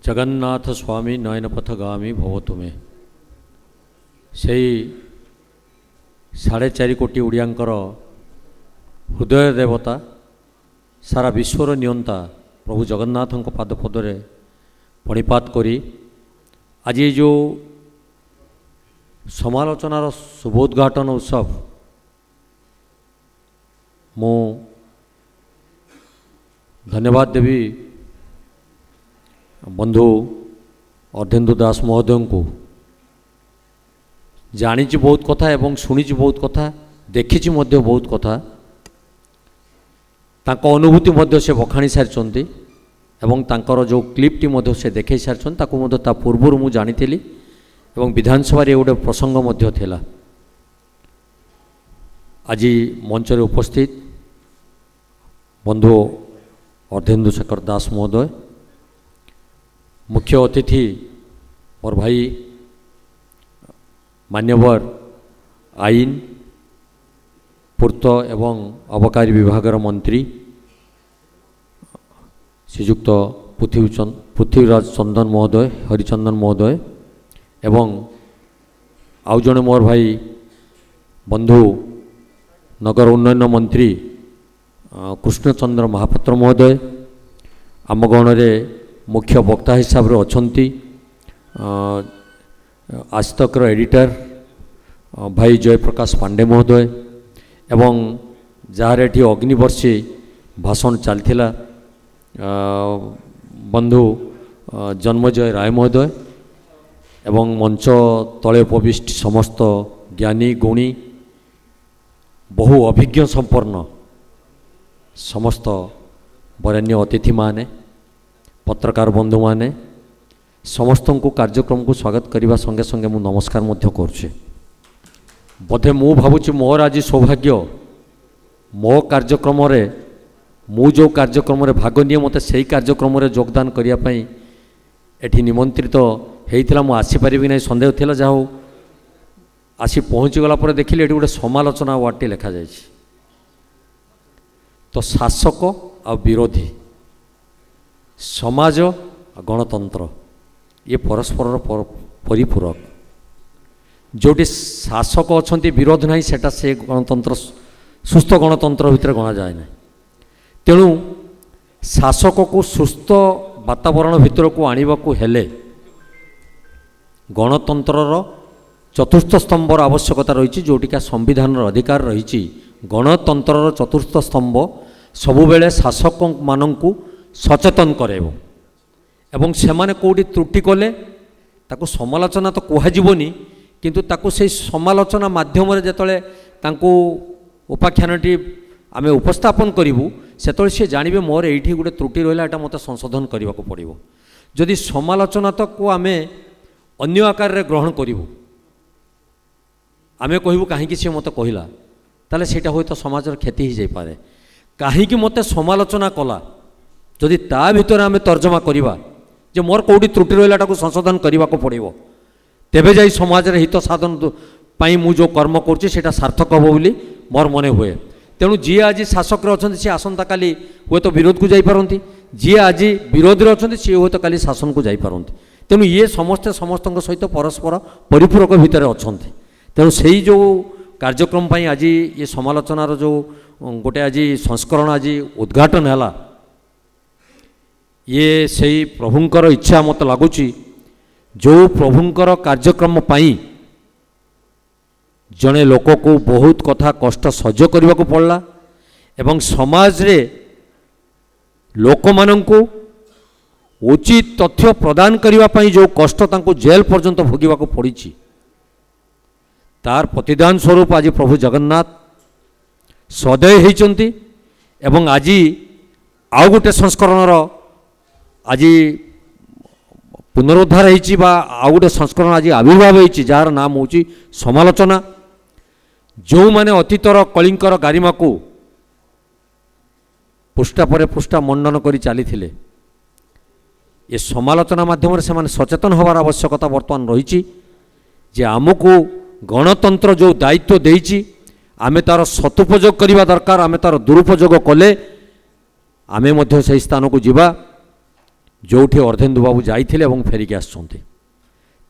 जगन्नाथ स्वामी नयनपथगामी भव तुमे से 4.5 कोटी ओडियांकर हृदय देवता सारा विश्वर नियंता प्रभु जगन्नाथ पादपदरे पणिपात करी आज ये जो समालोचनार शुभोद्घाटन उत्सव मु धन्यवाद देवी बंधु अर्धेन्दु दास महोदय को जानी बहुत कथा एवं शुणी बहुत कथा देखी बहुत कथा तांको अनुभूति मध्य से बखाणी सारी एवं तांकर जो क्लिपटी मध्य से देखे सारी ता पूर्व मु जानी एवं विधानसभा रे गोटे प्रसंग मध्य थिला। आज मंच रे उपस्थित बंधु अर्धेन्दु शेखर दास महोदय, मुख्य अतिथि और भाई मान्यवर आईन पूर्त एवं अबकारी विभागर मंत्री श्रीयुक्त पृथ्वीराज चंदन महोदय हरिचंदन महोदय एवं आउ जड़े मोर भाई बंधु नगर उन्नयन मंत्री कृष्णचंद्र महापात्र महोदय आम गण रे मुख्य वक्ता हिसाब रे अछंती आजतकर एडिटर भाई जयप्रकाश पांडे महोदय एवं जार एठी अग्निवर्षी भाषण चलथिला बंधु जन्मजय राय महोदय एवं मंच तले उपविष्ट समस्त ज्ञानी गुणी बहु अभिज्ञ संपन्न समस्त वरेण्य अतिथि माने पत्रकार बंधु माने समस्त को कार्यक्रम को स्वागत करने संगे संगे मु नमस्कार मध्य करुचे। बोधे मु भावुची मोर आज सौभाग्य मो कार्यक्रम रे मु जो कार्यक्रम रे भाग निये मते सेही कार्यक्रम रे योगदान करिया पई एठी निमंत्रित हेइथिला मु आसी परिबि नै संदेह थिला जाहो आसी पहुँची गला पर देखिले एठी गोटे समालोचना वार्टी लिखा जायछि तो शासक आ विरोधी समाज गणतंत्र ये परस्पर परिपूरक जोटी शासक अच्छा विरोध ना सेटा से गणतंत्र सुस्थ गणतंत्र भितर गणा जाए ना। तेणु शासक को सुस्थ वातावरण भितर को आने को हेले गणतंत्रर चतुर्थ स्तंभर आवश्यकता रही जोटिका संविधान अधिकार रही। गणतंत्रर चतुर्थ स्तंभ सबुबेले शासक मानंकु सचेतन करेबो एवं सेमाने कोडी त्रुटि कले ताको समालोचना तो कहजिबोनी किंतु ताको से समालोचना माध्यम रे जेतले तांको उपाख्यानटी आमे उपस्थापन करिवु सेतले से जानिबे मोर एठी गुटे त्रुटि रहला एटा मते संशोधन करबा को पड़िबो। जदि समालोचना तो को आमे अन्य आकार रे ग्रहण करिवु आमे कहिवु काहे से मते कहिला ताले सेटा होय तो समाजर क्षति ही जाय पारे। काहे मते समालोचना कला जदि ता भितर आमे तर्जमा करिबा जे मोर कोडी त्रुटि रहलाटा को संशोधन करबा को पड़िबो तेबे जाई समाज रे हित साधन पाई मु जो कर्म करछि सेटा सार्थक हबो बोली मोर मने हुए। तेणु जी आज शासक रे अछंती से आसंता काली हुए तो विरोध को जाई पारंती जी आज विरोध रे अछंती से हुए तो काली शासन को जाई पारंती। तेणु ये समस्ते समस्तक सहित परस्पर परिपूरक भितर अछंती। तेणु सेही जो कार्यक्रम पाई आज ये समालोचनार जो गोटे आज संस्करण आज उद्घाटन है ये सही प्रभुंकर इच्छा मत लगुच जो प्रभुंकर कार्यक्रम पाई जड़े लोक को बहुत कथा कष्ट सह्य करने को पड़ला एवं समाज रे लोक मानंकु उचित तथ्य प्रदान करने जो कष्ट तांको जेल पर्यंत भोगवा को पड़ी तार प्रतिदान स्वरूप आज प्रभु जगन्नाथ सदय होती एवं आज आउ गोटे संस्करणर आज पुनरुद्धार होती आउ गोटे संस्करण आज आविर्भाव होती जार नाम हूँ समालोचना। जो माने अतीतर कलिंकर गारिमा को पृष्ठा पर पृष्ठा मंडन कर चली ये समालोचना माध्यम से माने सचेतन होवार आवश्यकता बर्तमान रही जे आमको गणतंत्र जो दायित्व देइछि आमे तार सदुपयोग करने दरकार आमे तार दुरुपयोग कले आमे मध्य से स्थान को जीवा जोठी अर्धेन्दु बाबू जाइथिले एवं फेरिक आसुचंती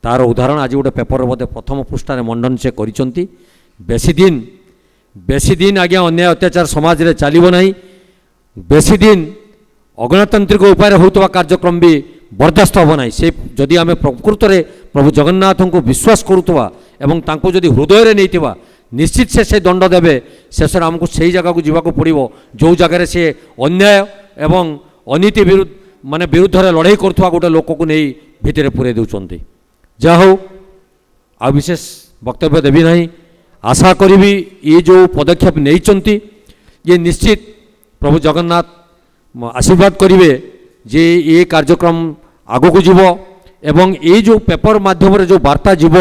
तार उदाहरण आज गोटे पेपर बोधे प्रथम पृष्ठार मंडन से करिसंती। बेसी दिन आज्ञा अन्याय अत्याचार समाज रे चलिबो नहीं, बेसी दिन अगणतांत्रिक उपाय होता कार्यक्रम भी बर्दास्त हम ना। से जदि आम प्रकृत में प्रभु जगन्नाथ को विश्वास करुवा एवं तांको जदि हृदय रे नैथिबा निश्चित से दंड देवे। शेष आमको से जगह को जीवाक पड़ो जो जगार से अन्याय एवं अनीति विरुद्ध लड़ाई करुवा गोटे लोक को नहीं भितर पूरे दौरान। जा हो आ विशेष वक्तव्य देवी नहीं। आशा करी ये जो पदक्षेप नहीं ये निश्चित प्रभु जगन्नाथ आशीर्वाद करेंगे जे ये कार्यक्रम आगो को जीव एवं ये जो पेपर माध्यम जो वार्ता जीव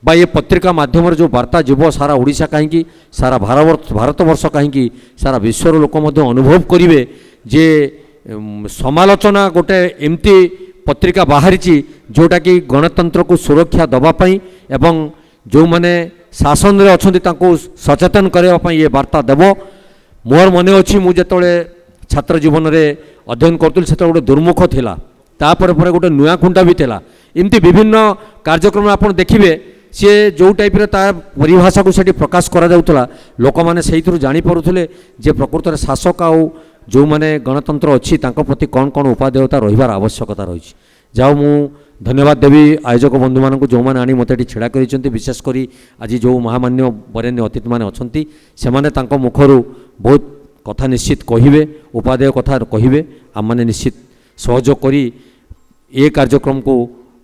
बा ये पत्रिका माध्यम जो वार्ता जीव सारा ओडिशा कहीं सारा भारत वर्ष कहीं सारा विश्वर लोक अनुभव करेंगे जे समालोचना गोटे एमती पत्रिका बाहरी जोटा कि गणतंत्र को सुरक्षा दवापाई एवं जो मैंने शासन रे अच्छी सचेतन करने ये वार्ता देव। मोर मन अच्छी मुझे छात्र जीवन रे अध्ययन करुँ से गोटे दुर्मुख थिला तापर पर गोटे नुआ खुंटा भी थिला। एमती विभिन्न कार्यक्रम आप देखिए सी जो टाइप तार परिभाषा को सेठी प्रकाश करा जाउतला लोक माने सेहितरु जानि परुथले जे प्रकृत रे शासक आउ जो माने गणतंत्र अच्छी तांको प्रति कौन कौन उपादेयता रहिबार आवश्यकता रही। जाओ मु धन्यवाद देवी आयोजक बंधु मान जो मैंने आनी मत छेड़ा कर विशेषकर आज जो महामान्य बरेण्य अतिथि मैंने अच्छा से मुखर बहुत कथा निश्चित कहे उपादेय कथा कहे आम मैंने निश्चित सहयोग करी ये कार्यक्रम को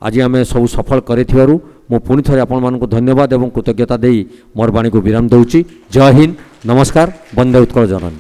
आज आम सब सफल कर पुणी थे आपण मानक धन्यवाद एवं कृतज्ञता दे मोर वाणी को विराम दूची। जय हिंद, नमस्कार, वंदे उत्कल जननी।